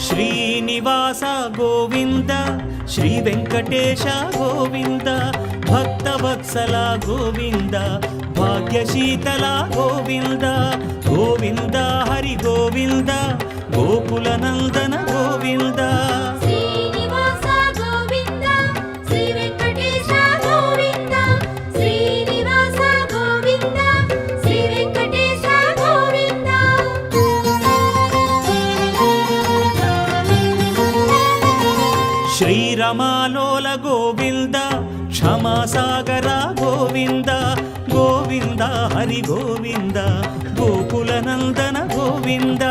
Srinivasa Govinda Shri Venkatesha Govinda Bhaktavatsala Govinda భాగ్యశీతల Govinda Govinda Hari Govinda Gokula Nandana Govinda Srinivasa Govinda Shri Venkatesha Govinda Srinivasa Govinda Shri Venkatesha Govinda శ్రీరమాలోల Govinda క్షమాసాగర Govinda Govinda Hari Govinda Gokula Nandana Govinda